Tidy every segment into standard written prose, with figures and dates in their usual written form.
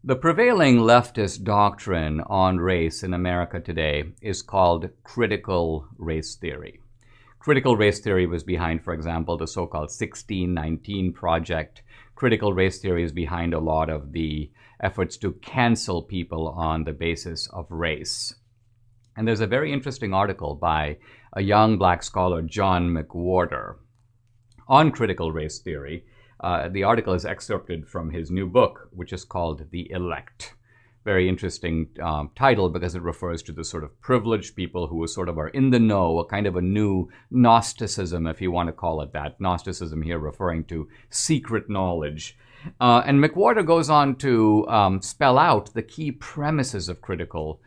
The prevailing leftist doctrine on race in America today is called critical race theory. Critical race theory was behind, for example, the so-called 1619 Project. Critical race theory is behind a lot of the efforts to cancel people on the basis of race. And there's a very interesting article by a young black scholar, John McWhorter, on critical race theory. The article is excerpted from his new book, which is called The Elect. Very interesting title because it refers to the sort of privileged people who sort of are in the know, a kind of a new Gnosticism, if you want to call it that. Gnosticism here referring to secret knowledge. And McWhorter goes on to spell out the key premises of critical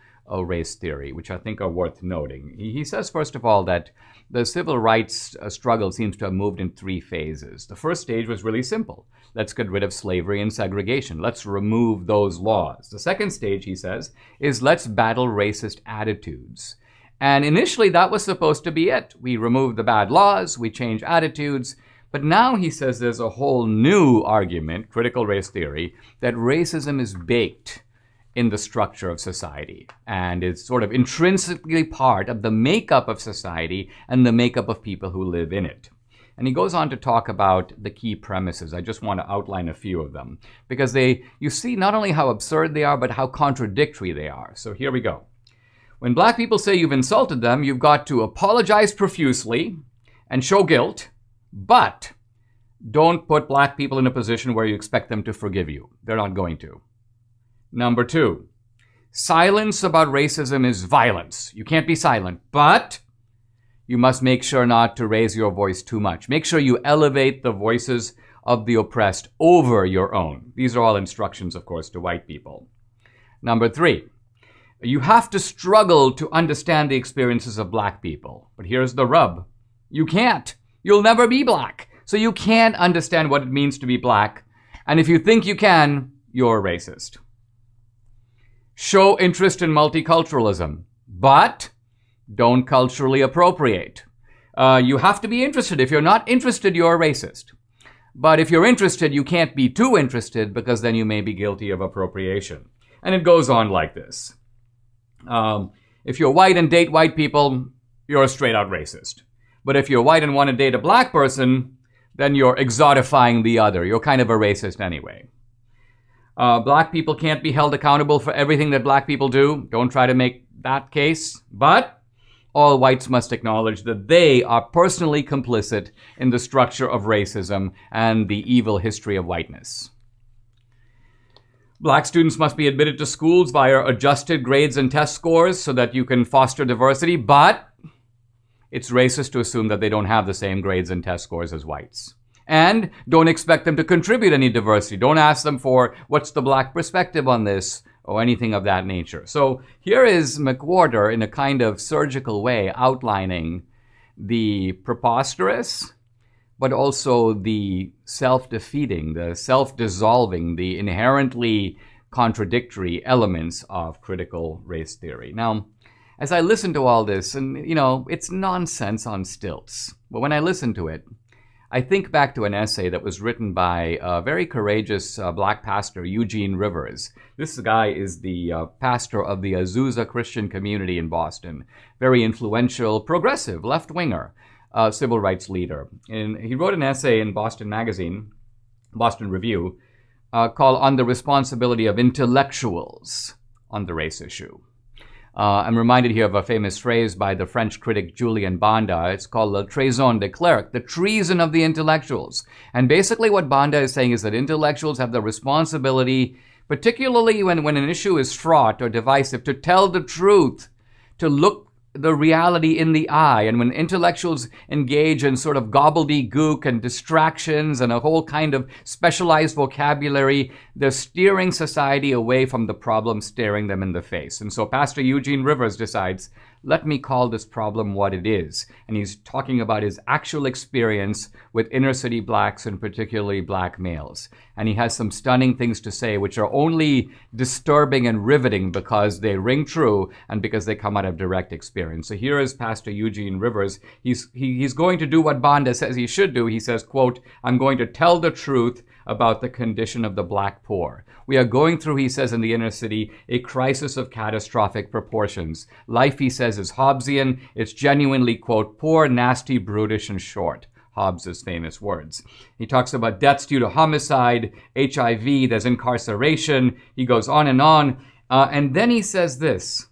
race theory, which I think are worth noting. He says, first of all, that the civil rights struggle seems to have moved in three phases. The first stage was really simple. Let's get rid of slavery and segregation. Let's remove those laws. The second stage, he says, is let's battle racist attitudes. And initially, that was supposed to be it. We remove the bad laws, we change attitudes. But now he says there's a whole new argument, critical race theory, that racism is baked in the structure of society and is sort of intrinsically part of the makeup of society and the makeup of people who live in it. And he goes on to talk about the key premises. I just want to outline a few of them because you see not only how absurd they are, but how contradictory they are. So here we go. When black people say you've insulted them, you've got to apologize profusely and show guilt, but don't put black people in a position where you expect them to forgive you. They're not going to. Number two, silence about racism is violence. You can't be silent, but you must make sure not to raise your voice too much. Make sure you elevate the voices of the oppressed over your own. These are all instructions, of course, to white people. Number three, you have to struggle to understand the experiences of black people. But here's the rub. You can't. You'll never be black. So you can't understand what it means to be black. And if you think you can, you're racist. Show interest in multiculturalism, but don't culturally appropriate. You have to be interested. If you're not interested, you're a racist. But if you're interested, you can't be too interested because then you may be guilty of appropriation. And it goes on like this. If you're white and date white people, you're a straight out racist. But if you're white and want to date a black person, then you're exotifying the other. You're kind of a racist anyway. Black people can't be held accountable for everything that black people do. Don't try to make that case. But all whites must acknowledge that they are personally complicit in the structure of racism and the evil history of whiteness. Black students must be admitted to schools via adjusted grades and test scores so that you can foster diversity, but it's racist to assume that they don't have the same grades and test scores as whites. And don't expect them to contribute any diversity. Don't ask them for what's the black perspective on this or anything of that nature. So here is McWhorter in a kind of surgical way outlining the preposterous, but also the self-defeating, the self-dissolving, the inherently contradictory elements of critical race theory. Now, as I listen to all this, and it's nonsense on stilts, but when I listen to it, I think back to an essay that was written by a very courageous black pastor, Eugene Rivers. This guy is the pastor of the Azusa Christian community in Boston. Very influential, progressive, left-winger, civil rights leader. And he wrote an essay in Boston Magazine, Boston Review, called On the Responsibility of Intellectuals on the Race Issue. I'm reminded here of a famous phrase by the French critic Julien Banda. It's called la trahison des clercs, the treason of the intellectuals. And basically what Banda is saying is that intellectuals have the responsibility, particularly when an issue is fraught or divisive, to tell the truth, to look the reality in the eye. And when intellectuals engage in sort of gobbledygook and distractions and a whole kind of specialized vocabulary, they're steering society away from the problem staring them in the face. And so Pastor Eugene Rivers decides, let me call this problem what it is. And he's talking about his actual experience with inner city blacks and particularly black males. And he has some stunning things to say, which are only disturbing and riveting because they ring true and because they come out of direct experience. So here is Pastor Eugene Rivers. He's going to do what Banda says he should do. He says, quote, I'm going to tell the truth. about the condition of the black poor. We are going through, he says, in the inner city, a crisis of catastrophic proportions. Life, he says, is Hobbesian. It's genuinely, quote, poor, nasty, brutish, and short. Hobbes' famous words. He talks about deaths due to homicide, HIV, there's incarceration. He goes on. And then he says this: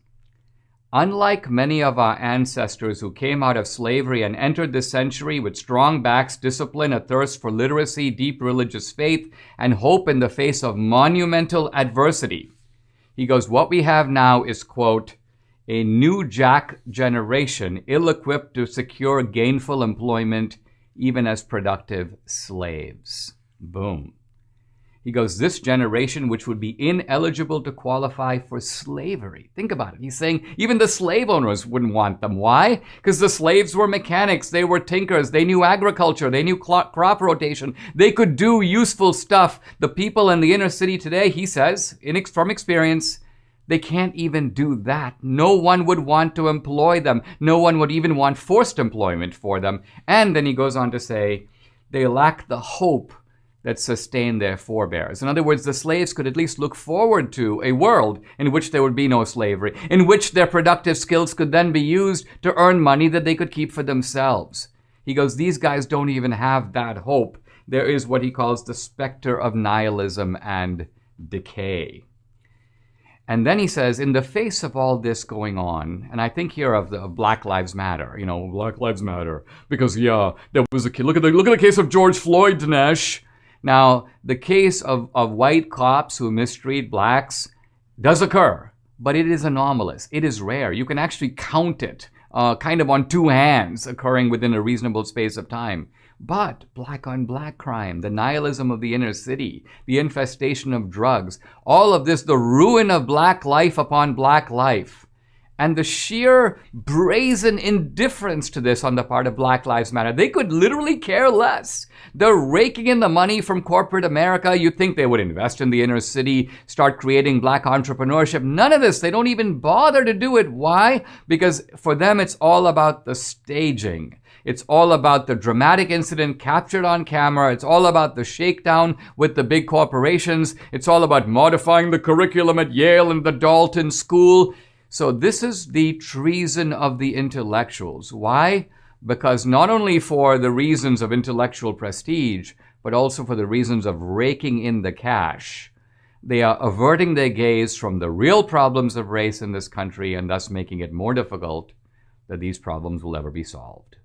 unlike many of our ancestors who came out of slavery and entered this century with strong backs, discipline, a thirst for literacy, deep religious faith, and hope in the face of monumental adversity, he goes, what we have now is, quote, a new Jack generation ill-equipped to secure gainful employment even as productive slaves. Boom. He goes, this generation, which would be ineligible to qualify for slavery. Think about it. He's saying even the slave owners wouldn't want them. Why? Because the slaves were mechanics. They were tinkers. They knew agriculture. They knew crop rotation. They could do useful stuff. The people in the inner city today, he says, from experience, they can't even do that. No one would want to employ them. No one would even want forced employment for them. And then he goes on to say, they lack the hope that sustained their forebears. In other words, the slaves could at least look forward to a world in which there would be no slavery, in which their productive skills could then be used to earn money that they could keep for themselves. He goes, these guys don't even have that hope. There is what he calls the specter of nihilism and decay. And then he says, in the face of all this going on, and I think here of the Black Lives Matter, Black Lives Matter, because there was a look at the case of George Floyd, Dinesh. Now, the case of white cops who mistreat blacks does occur, but it is anomalous. It is rare. You can actually count it kind of on two hands occurring within a reasonable space of time. But black on black crime, the nihilism of the inner city, the infestation of drugs, all of this, the ruin of black life upon black life, and the sheer brazen indifference to this on the part of Black Lives Matter. They could literally care less. They're raking in the money from corporate America. You'd think they would invest in the inner city, start creating black entrepreneurship. None of this. They don't even bother to do it. Why? Because for them, it's all about the staging. It's all about the dramatic incident captured on camera. It's all about the shakedown with the big corporations. It's all about modifying the curriculum at Yale and the Dalton School. So this is the treason of the intellectuals. Why? Because not only for the reasons of intellectual prestige, but also for the reasons of raking in the cash, they are averting their gaze from the real problems of race in this country and thus making it more difficult that these problems will ever be solved.